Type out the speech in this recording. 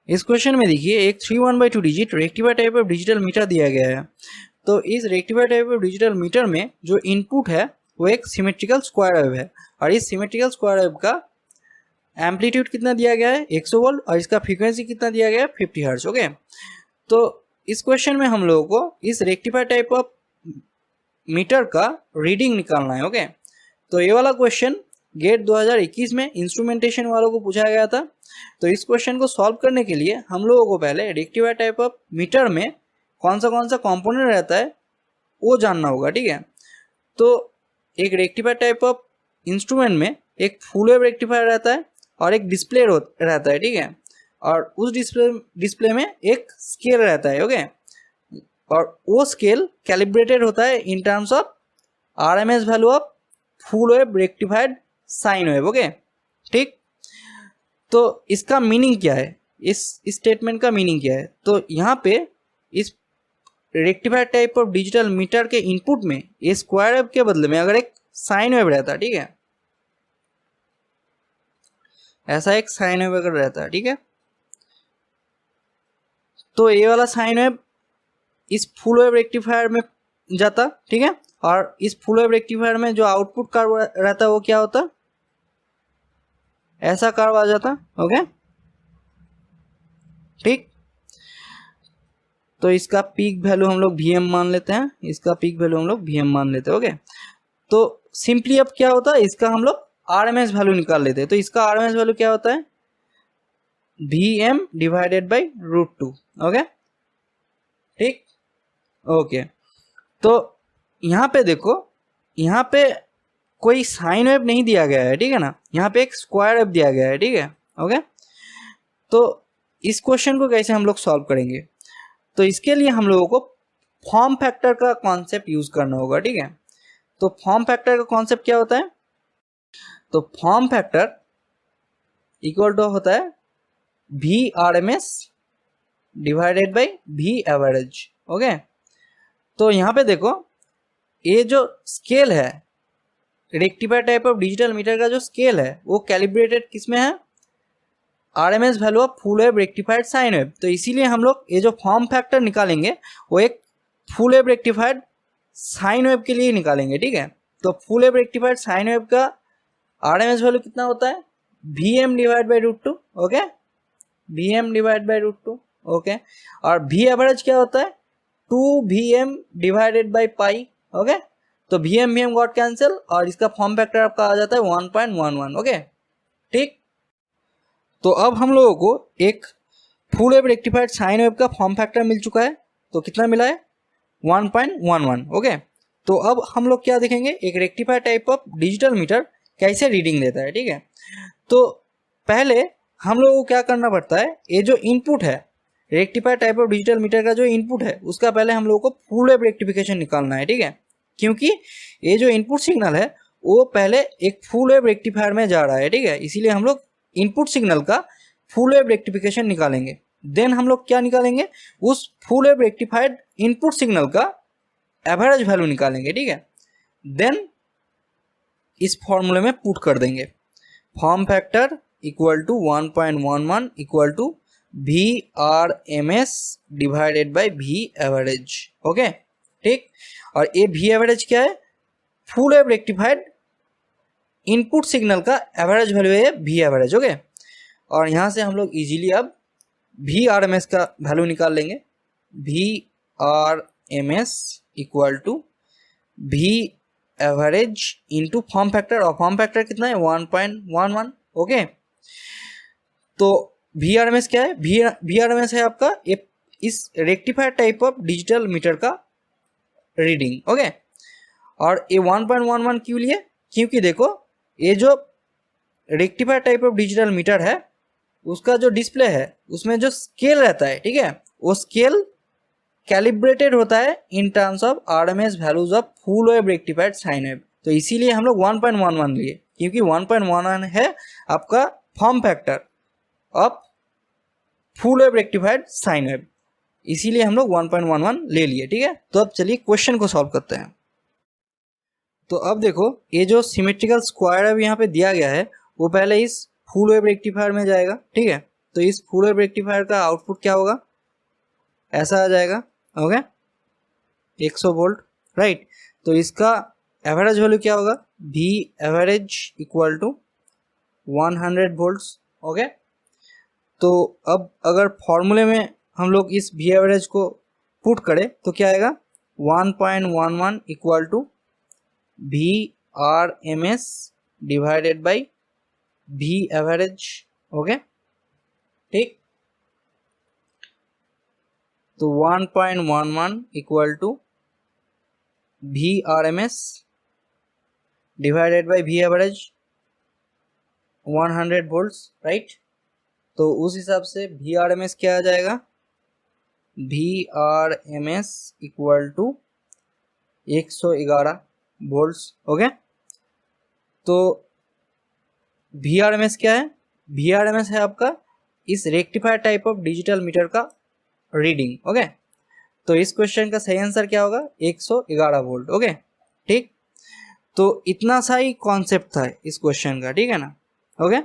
इस क्वेश्चन में देखिए एक 3/1/2 digit rectifier type of digital metre दिया गया है। तो इस rectifier type of digital metre में जो इनपुट है वो एक सिमेट्रिकल स्क्वायर वेव है और इस सिमेट्रिकल स्क्वायर वेव का एम्पलीट्यूड कितना दिया गया है 100 वोल्ट और इसका फ्रीक्वेंसी कितना दिया गया है 50 हर्ट्ज। ओके, तो इस क्वेश्चन में हम लोगों को इस रेक्टिफायर टाइप ऑफ मीटर का रीडिंग निकालना है। ओके, तो ये वाला क्वेश्चन गेट 2021 में इंस्ट्रूमेंटेशन वालों को पूछा गया था। तो इस क्वेश्चन को सॉल्व करने के लिए हम लोगों को पहले रेक्टिफायर टाइप ऑफ मीटर में कौन सा कंपोनेंट रहता है वो जानना होगा। ठीक है, तो एक रेक्टिफायर टाइप ऑफ इंस्ट्रूमेंट में एक फुल वेव रेक्टिफायर रहता है और एक डिस्प्ले रहता है। ठीक है, और उस डिस्प्ले में एक स्केल रहता है। ओके, और वो स्केल कैलिब्रेटेड होता है in terms of RMS value of full wave rectified sine wave. Okay, ठीक, तो इसका मीनिंग क्या है, इस स्टेटमेंट का मीनिंग क्या है? तो यहाँ पे इस rectifier type of digital metre के इनपुट में ये स्क्वायर वेव के बदले में अगर एक साइन वेव रहता है, ठीक है, ऐसा एक साइन वेव अगर रहता है, ठीक है, तो ये वाला साइन वेव इस फुल वेव रेक्टिफायर में जाता। ठीक है, और इस फुल वेव रेक्टिफायर में जो आउटपुट कर्व रहता है वो क्या होता, ऐसा कर्व आ जाता। ओके, ठीक, तो इसका पीक वैल्यू हम लोग Vm मान लेते हैं, इसका पीक वैल्यू हम लोग Vm मान लेते हैं। ओके, तो सिंपली अब क्या होता है, इसका हम लोग आरएमएस वैल्यू निकाल लेते हैं। तो इसका आरएमएस वैल्यू क्या होता है, Vm डिवाइडेड बाई √2। ओके, ठीक, ओके, तो यहाँ पे देखो, यहाँ पे कोई साइन वेव नहीं दिया गया है, ठीक है ना, यहाँ पे एक स्क्वायर वेव दिया गया है। ठीक है, ओके, तो इस क्वेश्चन को कैसे हम लोग सॉल्व करेंगे? तो इसके लिए हम लोगों को फॉर्म फैक्टर का कॉन्सेप्ट यूज करना होगा। ठीक है, तो फॉर्म फैक्टर का कॉन्सेप्ट क्या होता है? तो फॉर्म फैक्टर इक्वल टू होता है VRMS divided by V average. Okay, तो यहाँ पे देखो, ये जो स्केल है rectifier type of digital meter का जो स्केल है वो कैलिब्रेटेड किसमें है, RMS value of full wave rectified sine wave. तो इसीलिए हम लोग ये जो फॉर्म फैक्टर निकालेंगे वो एक full wave rectified sine wave के लिए निकालेंगे। ठीक है, तो full wave rectified sine wave का आरएमएस वैल्यू कितना होता है, Vm divide by √2। Okay, Vm divide by √2। Okay, और V एवरेज क्या होता है, 2Vm divided by pi. Okay, तो Vm गॉट कैंसिल और इसका फॉर्म फैक्टर आपका आ जाता है 1.11। ओके, ठीक, तो अब हम लोगों को एक full wave rectified sine wave का फॉर्म फैक्टर मिल चुका है। तो कितना मिला है, 1.11। ओके, तो अब हम लोग क्या देखेंगे, एक rectifier type of digital metre कैसे रीडिंग देता है। ठीक है, तो पहले हम लोगों को क्या करना पड़ता है, ये जो इनपुट है rectifier type of digital meter का जो इनपुट है उसका पहले हम लोगों को फुल वेव रेक्टिफिकेशन निकालना है। ठीक है, क्योंकि ये जो इनपुट सिग्नल है वो पहले एक फुल वेव रेक्टिफायर में जा रहा है। ठीक है, इसीलिए हम लोग इनपुट सिग्नल का फुल वेव रेक्टिफिकेशन निकालेंगे। देन हम लोग क्या निकालेंगे, उस full wave rectified input signal का एवरेज वैल्यू निकालेंगे। ठीक है, देन इस फॉर्मूले में पुट कर देंगे, form factor equal to 1.11 equal to VRMS divided by V average. Okay, ठीक, और ये V एवरेज क्या है, full wave rectified input signal का एवरेज वैल्यू है V एवरेज। ओके, और यहाँ से हम लोग इजीली अब VRMS का वैल्यू निकाल लेंगे, VRMS equal to V average into form factor, और फॉर्म फैक्टर कितना है 1.11। ओके, तो VRMS क्या है, VRMS है आपका इस rectifier type of digital meter का रीडिंग। ओके, और ये 1.11 क्यों लिए, क्योंकि देखो ये जो rectifier type of digital metre है उसका जो डिस्प्ले है उसमें जो स्केल रहता है, ठीक है, वो स्केल कैलिब्रेटेड होता है in terms of RMS values of full wave rectified sine wave. तो इसीलिए हम लोग 1.11 लिए, क्योंकि 1.11 है आपका form factor of full wave rectified sine wave, इसीलिए हम लोग 1.11 ले लिए। ठीक है, तो अब चलिए क्वेश्चन को सॉल्व करते हैं। तो अब देखो, ये जो सिमेट्रिकल स्क्वायर वेव यहाँ पे दिया गया है वो पहले इस फुल वेव रेक्टिफायर में जाएगा। ठीक है, तो इस फुल वेव रेक्टिफायर का आउटपुट क्या होगा, ऐसा आ जाएगा, ओके 100 वोल्ट, राइट। तो इसका एवरेज वैल्यू क्या होगा, V average equal to 100 volts, okay. तो अब अगर फॉर्मूले में हम लोग इस V एवरेज को पुट करें तो क्या आएगा, 1.11 equal to VRMS divided by V average, okay ठीक। तो 1.11 equal to VRMS divided by V average 100 volts, right. तो उस हिसाब से VRMS क्या आ जाएगा, VRMS equal to 111 volts, okay. तो VRMS क्या है, VRMS है आपका इस rectifier type of digital meter का रीडिंग, ओके। तो इस क्वेश्चन का सही आंसर क्या होगा, 111 वोल्ट, ओके ठीक। तो इतना सा ही कॉन्सेप्ट था इस क्वेश्चन का, ठीक है ना, ओके।